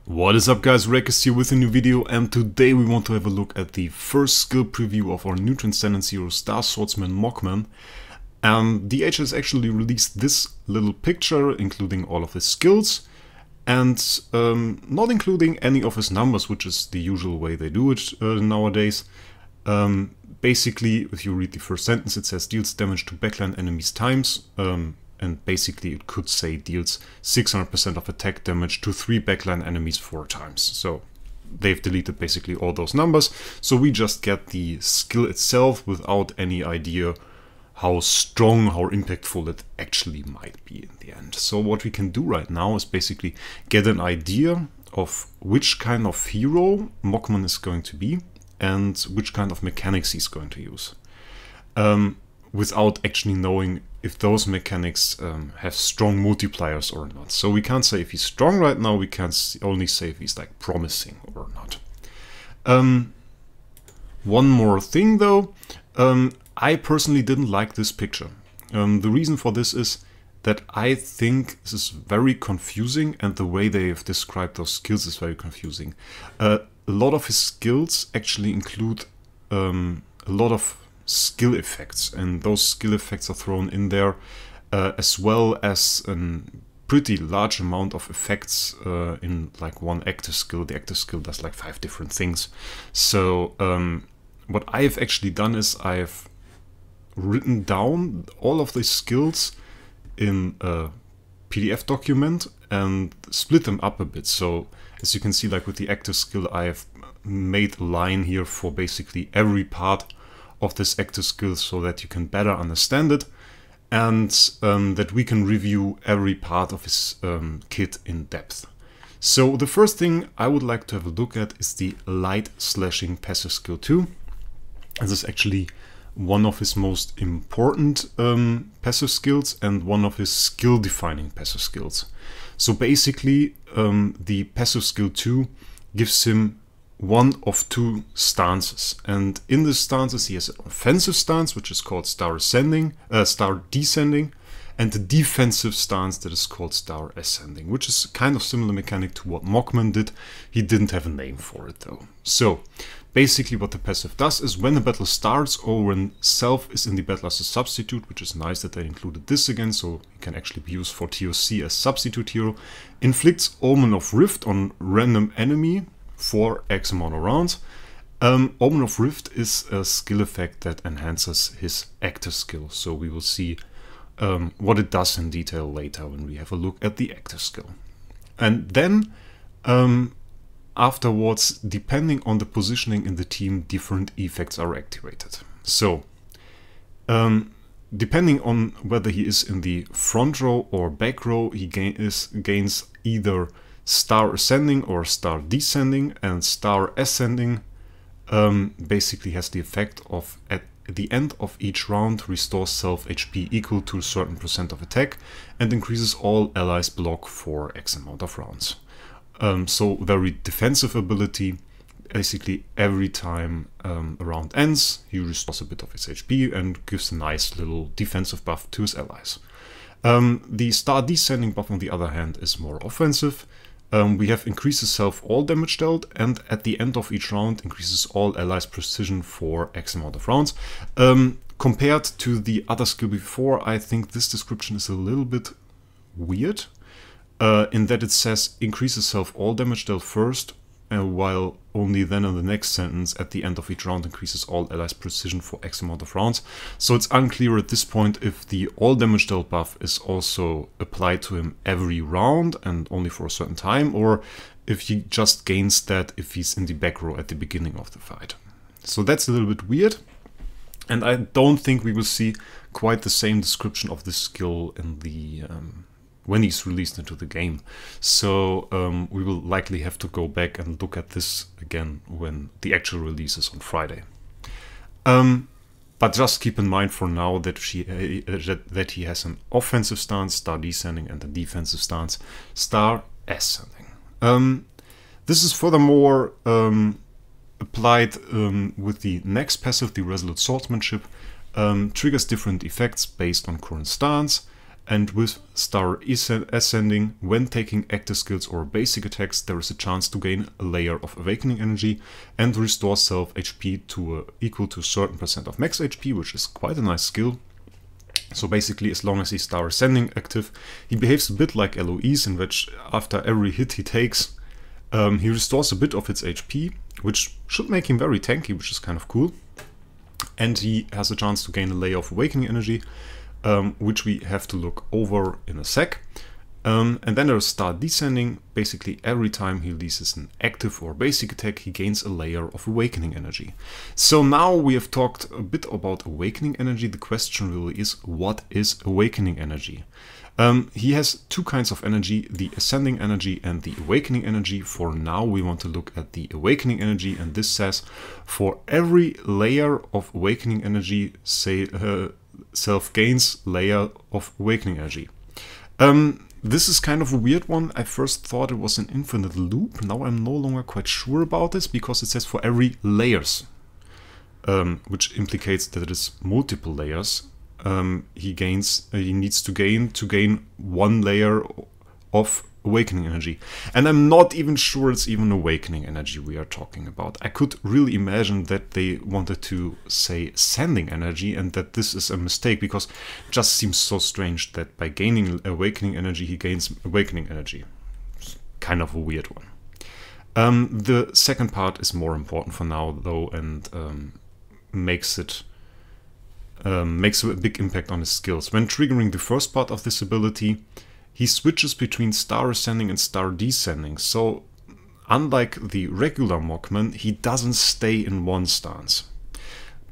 What is up guys, Rekus here with a new video, and today we want to have a look at the first skill preview of our new Transcendence hero Star Swordsman Mockman. DH has actually released this little picture including all of his skills and not including any of his numbers, which is the usual way they do it nowadays. Basically, if you read the first sentence, it says deals damage to backline enemies times. And basically it could say deals 600% of attack damage to 3 backline enemies 4 times. So they've deleted basically all those numbers. So we just get the skill itself without any idea how strong, how impactful it actually might be in the end. So what we can do right now is basically get an idea of which kind of hero Mockman is going to be and which kind of mechanics he's going to use. Without actually knowing if those mechanics have strong multipliers or not. So we can't say if he's strong right now, we can only say if he's like promising or not. One more thing though, I personally didn't like this picture. The reason for this is that I think this is very confusing, and the way they have described those skills is very confusing. A lot of his skills actually include a lot of skill effects, and those skill effects are thrown in there as well as a pretty large amount of effects in like one active skill. The active skill does like 5 different things. So what I have actually done is I've written down all of these skills in a PDF document and split them up a bit. So as you can see, like with the active skill, I have made a line here for basically every part of this active skill so that you can better understand it, and that we can review every part of his kit in depth. So the first thing I would like to have a look at is the light slashing passive skill 2. This is actually one of his most important passive skills and one of his skill defining passive skills. So basically the passive skill 2 gives him one of 2 stances, and in the stances he has an offensive stance, which is called Star Descending, and the defensive stance that is called Star Ascending, which is kind of similar mechanic to what Mockman did. He didn't have a name for it though. So basically what the passive does is when the battle starts, or when Self is in the battle as a substitute, which is nice that they included this again, so he can actually be used for TOC as substitute hero, inflicts Omen of Rift on random enemy for X amount of rounds. Omen of Rift is a skill effect that enhances his active skill. So we will see what it does in detail later when we have a look at the active skill. And then afterwards, depending on the positioning in the team, different effects are activated. So depending on whether he is in the front row or back row, he gains either Star Ascending or Star Descending, and Star Ascending basically has the effect of at the end of each round restores self HP equal to a certain % of attack and increases all allies block for X amount of rounds. So very defensive ability. Basically every time a round ends, he restores a bit of his HP and gives a nice little defensive buff to his allies. The Star Descending buff on the other hand is more offensive. We have increases self all damage dealt, and at the end of each round increases all allies precision for X amount of rounds. Compared to the other skill before, I think this description is a little bit weird, in that it says increases self all damage dealt first, while only then in the next sentence at the end of each round increases all allies precision for X amount of rounds. So it's unclear at this point if the all damage dealt buff is also applied to him every round and only for a certain time, or if he just gains that if he's in the back row at the beginning of the fight. So that's a little bit weird, and I don't think we will see quite the same description of this skill in the when he's released into the game. So we will likely have to go back and look at this again when the actual release is on Friday. But just keep in mind for now that he has an offensive stance, Star Descending, and a defensive stance, Star Ascending. This is furthermore applied with the next passive, the Resolute Swordsmanship. Triggers different effects based on current stance. And with Star Ascending, when taking active skills or basic attacks, there is a chance to gain a layer of Awakening Energy and restore self HP to equal to a certain % of max HP, which is quite a nice skill. So basically, as long as he's Star Ascending active, he behaves a bit like Eloise, in which after every hit he takes, he restores a bit of its HP, which should make him very tanky, which is kind of cool. And he has a chance to gain a layer of Awakening Energy, which we have to look over in a sec. And then there's Star Descending. Basically, every time he releases an active or basic attack, he gains a layer of Awakening Energy. So now we have talked a bit about Awakening Energy. The question really is, what is Awakening Energy? He has two kinds of energy, the Ascending Energy and the Awakening Energy. For now, we want to look at the Awakening Energy, and this says, for every layer of Awakening Energy, say self gains layer of Awakening Energy. This is kind of a weird one. I first thought it was an infinite loop. Now I'm no longer quite sure about this, because it says for every layers, which implicates that it is multiple layers. He needs to gain one layer of Awakening Energy. And I'm not even sure it's even Awakening Energy we are talking about. I could really imagine that they wanted to say Ascending Energy and that this is a mistake, because it just seems so strange that by gaining Awakening Energy he gains Awakening Energy. It's kind of a weird one. The second part is more important for now though, and makes a big impact on his skills. When triggering the first part of this ability, he switches between Star Ascending and Star Descending. So unlike the regular Mockman, he doesn't stay in one stance.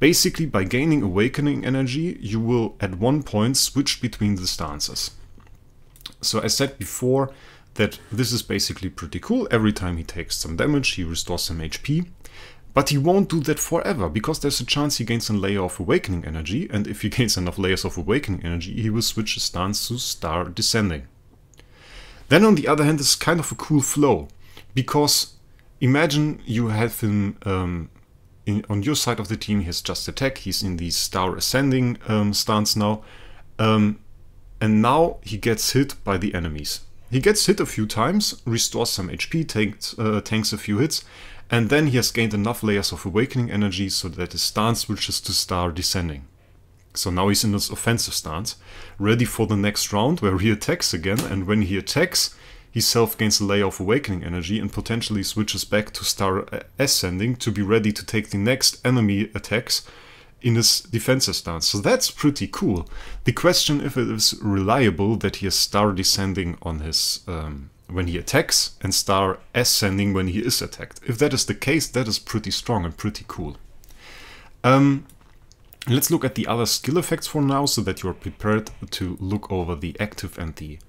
Basically, by gaining Awakening Energy, you will at one point switch between the stances. So I said before that this is basically pretty cool. Every time he takes some damage, he restores some HP. But he won't do that forever, because there's a chance he gains a layer of Awakening Energy, and if he gains enough layers of Awakening Energy, he will switch his stance to Star Descending. Then on the other hand, it's kind of a cool flow, because imagine you have him on your side of the team, he has just attack, he's in the Star Ascending stance now, and now he gets hit by the enemies. He gets hit a few times, restores some HP, tanks a few hits, and then he has gained enough layers of Awakening Energy so that his stance switches to Star Descending. So now he's in his offensive stance, ready for the next round where he attacks again, and when he attacks, he self-gains a layer of Awakening Energy and potentially switches back to Star Ascending to be ready to take the next enemy attacks in his defensive stance. So that's pretty cool. The question if it is reliable that he has Star Descending on his when he attacks and Star Ascending when he is attacked. If that is the case, that is pretty strong and pretty cool. Let's look at the other skill effects for now, so that you're prepared to look over the active and the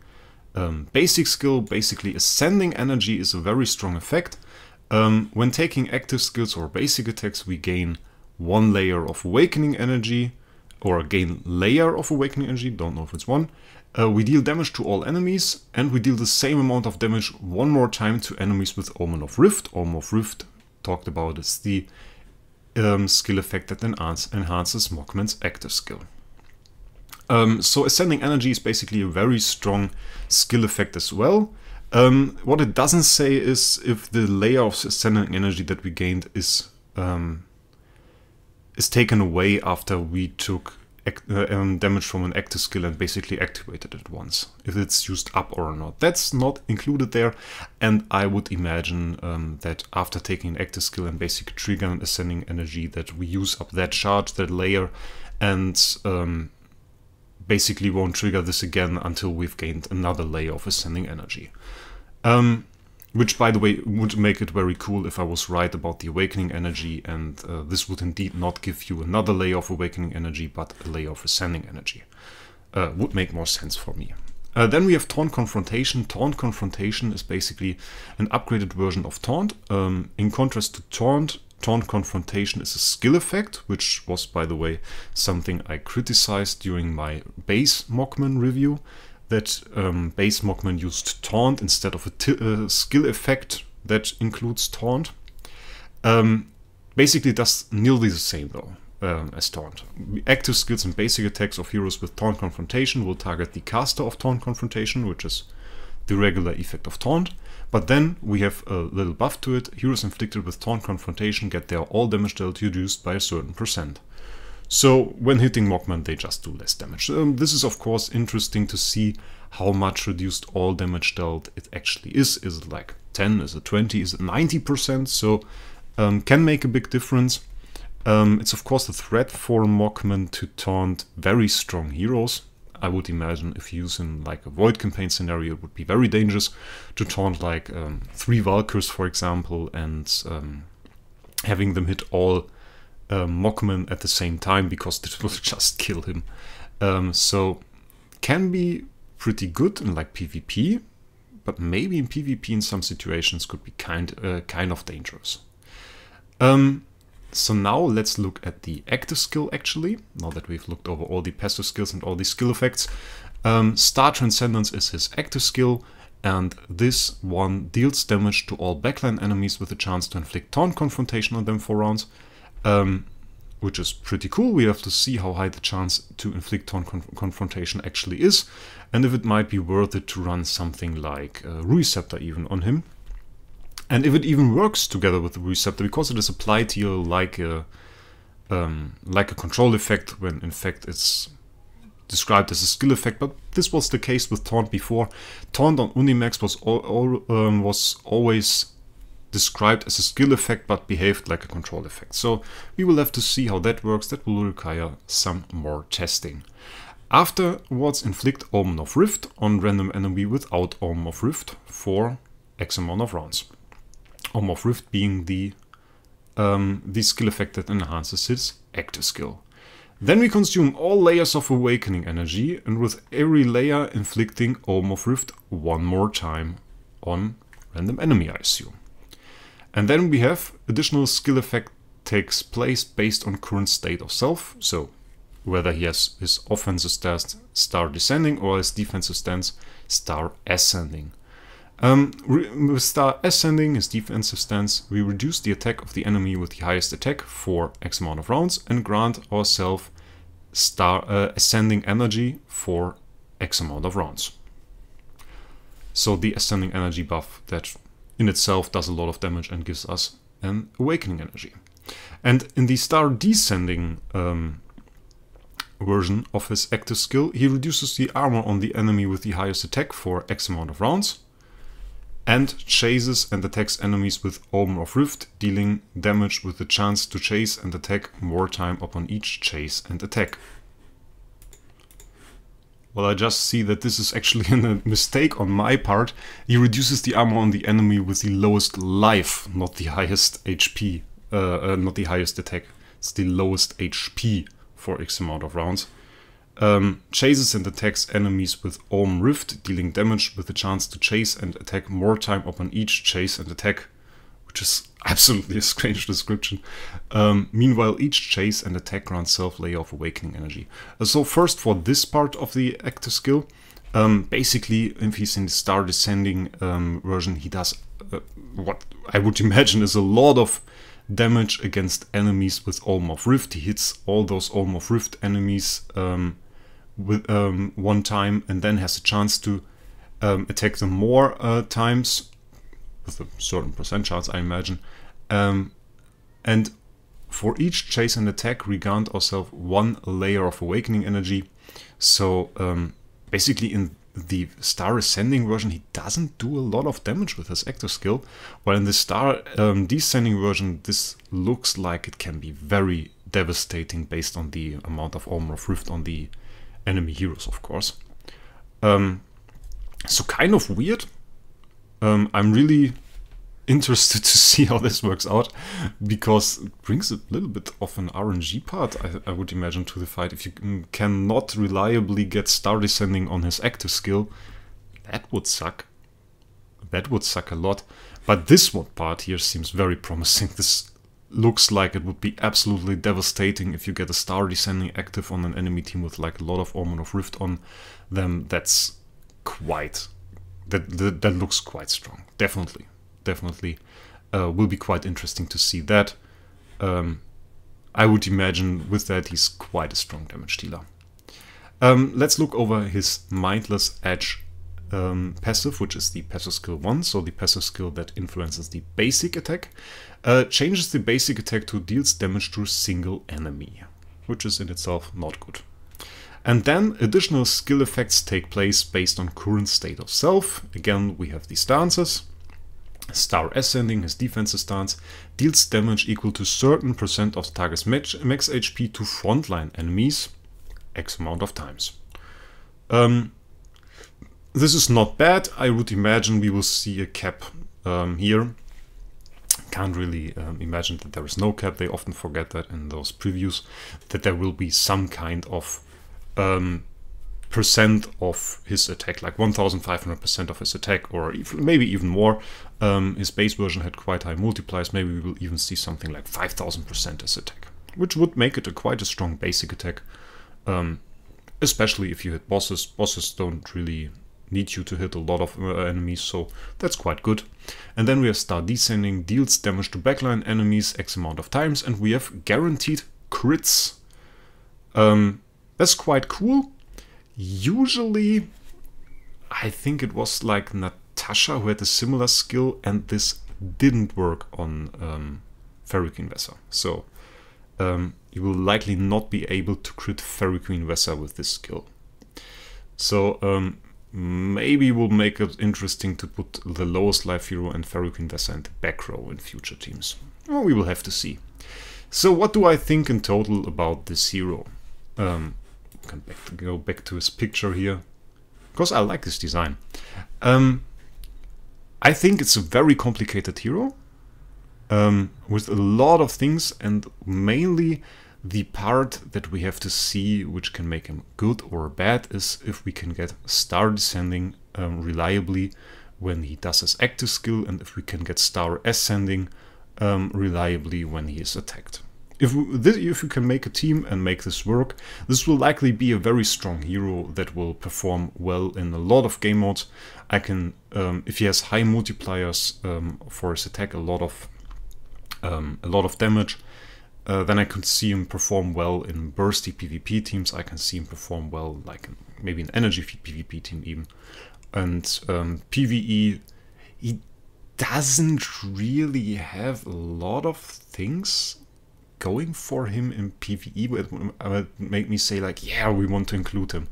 basic skill. Basically, Ascending Energy is a very strong effect. When taking active skills or basic attacks, we gain one layer of Awakening Energy, or gain layer of Awakening Energy, don't know if it's one. We deal damage to all enemies, and we deal the same amount of damage one more time to enemies with Omen of Rift. Omen of Rift, talked about, is the skill effect that enhances Mockman's active skill. So Ascending Energy is basically a very strong skill effect as well. What it doesn't say is if the layer of Ascending Energy that we gained is taken away after we took damage from an active skill and basically activated it once, if it's used up or not. That's not included there, and I would imagine that after taking an active skill and basically trigger an Ascending Energy, that we use up that charge, that layer, and basically won't trigger this again until we've gained another layer of Ascending Energy. Which, by the way, would make it very cool if I was right about the Awakening Energy, and this would indeed not give you another layer of Awakening Energy, but a layer of Ascending Energy. Would make more sense for me. Then we have Taunt Confrontation. Taunt Confrontation is basically an upgraded version of Taunt. In contrast to Taunt, Taunt Confrontation is a skill effect, which was, by the way, something I criticized during my base Mockman review. That base Mockman used Taunt instead of a skill effect that includes Taunt. Basically it does nearly the same though. as taunt. Active skills and basic attacks of heroes with taunt confrontation will target the caster of taunt confrontation, which is the regular effect of taunt. But then we have a little buff to it. Heroes inflicted with taunt confrontation get their all damage dealt reduced by a certain percent. So when hitting Mockman, they just do less damage. This is of course interesting to see how much reduced all damage dealt it actually is. Is it like 10? Is it 20? Is it 90%? So can make a big difference. It's of course a threat for Mockman to taunt very strong heroes. I would imagine if using like a Void campaign scenario, it would be very dangerous to taunt like 3 Valkyrs, for example, and having them hit all Mockman at the same time, because this will just kill him. So can be pretty good in like PvP, but maybe in PvP in some situations could be kind of dangerous. So now let's look at the active skill actually, now that we've looked over all the passive skills and all the skill effects. Star Transcendence is his active skill, and this one deals damage to all backline enemies with a chance to inflict taunt confrontation on them for rounds, which is pretty cool. We have to see how high the chance to inflict taunt confrontation actually is, and if it might be worth it to run something like Receptor even on him. And if it even works together with the Receptor, because it is applied here like a control effect, when in fact it's described as a skill effect. But this was the case with Taunt before. Taunt on Unimax was always described as a skill effect, but behaved like a control effect. So we will have to see how that works. That will require some more testing. Afterwards, inflict Omen of Rift on random enemy without Omen of Rift for X amount of rounds. Omen of Rift being the skill effect that enhances his active skill. Then we consume all layers of awakening energy, and with every layer inflicting Omen of Rift one more time on random enemy, I assume. And then we have additional skill effect takes place based on current state of self, so whether he has his offensive stance Star Descending or his defensive stance Star Ascending. With Star Ascending, his defensive stance, we reduce the attack of the enemy with the highest attack for X amount of rounds and grant ourselves Star Ascending energy for X amount of rounds. So the Ascending energy buff that in itself does a lot of damage and gives us an awakening energy. And in the Star Descending version of his active skill, he reduces the armor on the enemy with the highest attack for X amount of rounds, and chases and attacks enemies with Omen of Rift, dealing damage with the chance to chase and attack more time upon each chase and attack. Well, I just see that this is actually a mistake on my part. He reduces the armor on the enemy with the lowest life, not the highest HP, not the highest attack. It's the lowest HP for X amount of rounds. Chases and attacks enemies with Omen Rift, dealing damage with the chance to chase and attack more time upon each chase and attack, which is absolutely a strange description. Meanwhile, each chase and attack grants self-layer of awakening energy. So first, for this part of the active skill, basically, if he's in the Star Descending version, he does what I would imagine is a lot of damage against enemies with Omen of Rift. He hits all those Omen of Rift enemies with one time, and then has a chance to attack them more times, with a certain percent chance, I imagine. And for each chase and attack, we grant ourselves one layer of awakening energy. So basically in the Star Ascending version, he doesn't do a lot of damage with his active skill, while in the Star Descending version, this looks like it can be very devastating based on the amount of Omen of Rift on the enemy heroes, of course. So kind of weird. I'm really interested to see how this works out, because it brings a little bit of an RNG part, I would imagine, to the fight. If you cannot reliably get Star Descending on his active skill, that would suck. That would suck a lot. But this one part here seems very promising. This looks like it would be absolutely devastating if you get a Star Descending active on an enemy team with like a lot of Omen of Rift on them. That's quite... That looks quite strong. Definitely will be quite interesting to see that. I would imagine with that he's quite a strong damage dealer. Let's look over his Mindless Edge passive, which is the passive skill 1, so the passive skill that influences the basic attack. Changes the basic attack to deals damage to a single enemy, which is in itself not good. And then additional skill effects take place based on current state of self. Again, we have the stances. Star Ascending, his defensive stance, deals damage equal to certain percent of the target's max HP to frontline enemies X amount of times. This is not bad. I would imagine we will see a cap here. Can't really imagine that there is no cap. They often forget that in those previews, that there will be some kind of percent of his attack, like 1500% of his attack, or maybe even more. His base version had quite high multipliers. Maybe we will even see something like 5000% as attack, which would make it quite a strong basic attack, especially if you hit bosses. Bosses don't really need you to hit a lot of enemies, so that's quite good. And then we have Star Descending, deals damage to backline enemies X amount of times, and we have guaranteed crits. That's quite cool. Usually, I think it was like Natasha who had a similar skill, and this didn't work on Fairy Queen Vessa. So you will likely not be able to crit Fairy Queen Vessa with this skill. So maybe we'll make it interesting to put the lowest life hero and Fairy Queen Vessa in the back row in future teams. Well, we will have to see. So what do I think in total about this hero? Go back to his picture here, because I like this design. I think it's a very complicated hero with a lot of things, and mainly the part that we have to see which can make him good or bad is if we can get Star Descending reliably when he does his active skill, and if we can get Star Ascending reliably when he is attacked. If you can make a team and make this work, this will likely be a very strong hero that will perform well in a lot of game modes. I can, if he has high multipliers for his attack, a lot of damage, then I could see him perform well in bursty PvP teams. I can see him perform well, like maybe an energy feed PvP team even. And PvE, he doesn't really have a lot of things going for him in PvE, but it would make me say like, yeah, we want to include him.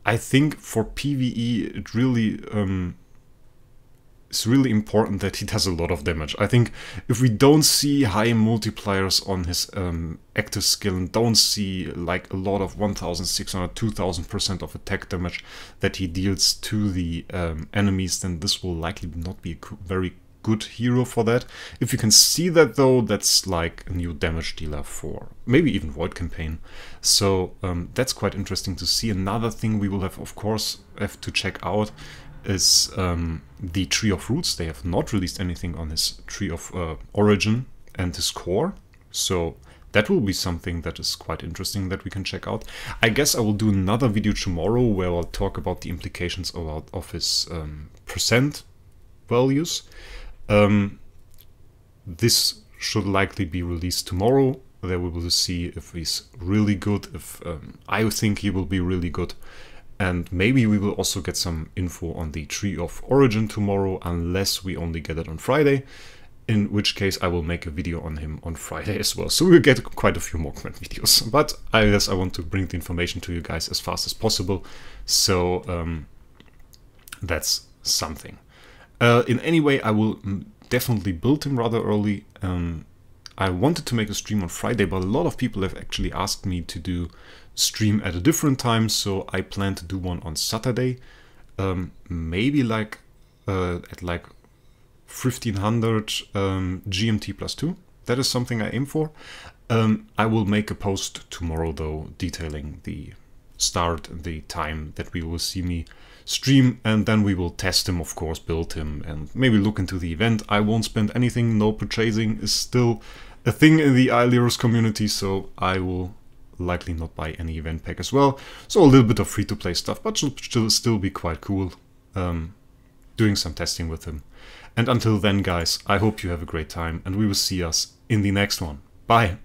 I think for PvE it really it's really important that he does a lot of damage. I think if we don't see high multipliers on his active skill and don't see like a lot of 1600, 2000% of attack damage that he deals to the enemies, then this will likely not be a very good hero for that. If you can see that though, that's like a new damage dealer for maybe even Void Campaign. So that's quite interesting to see. Another thing we will have, of course, have to check out is the Tree of Roots. They have not released anything on his Tree of Origin and his core, so that will be something that is quite interesting that we can check out. I guess I will do another video tomorrow where I'll talk about the implications of his percent values. This should likely be released tomorrow. There we will see if he's really good, if I think he will be really good. And maybe we will also get some info on the Tree of Origin tomorrow, unless we only get it on Friday, in which case I will make a video on him on Friday as well. So we'll get quite a few Mockman videos. But I guess I want to bring the information to you guys as fast as possible. So that's something. In any way, I will definitely build him rather early. I wanted to make a stream on Friday, but a lot of people have actually asked me to do stream at a different time, so I plan to do one on Saturday, maybe like at like 1500 GMT +2. That is something I aim for. I will make a post tomorrow though, detailing the start and the time that we will see me stream, and then we will test him, of course, build him, and maybe look into the event. I won't spend anything. No purchasing is still a thing in the Isleros community, so I will likely not buy any event pack as well. So a little bit of free-to-play stuff, but should still be quite cool doing some testing with him. And until then, guys, I hope you have a great time, and we will see us in the next one. Bye!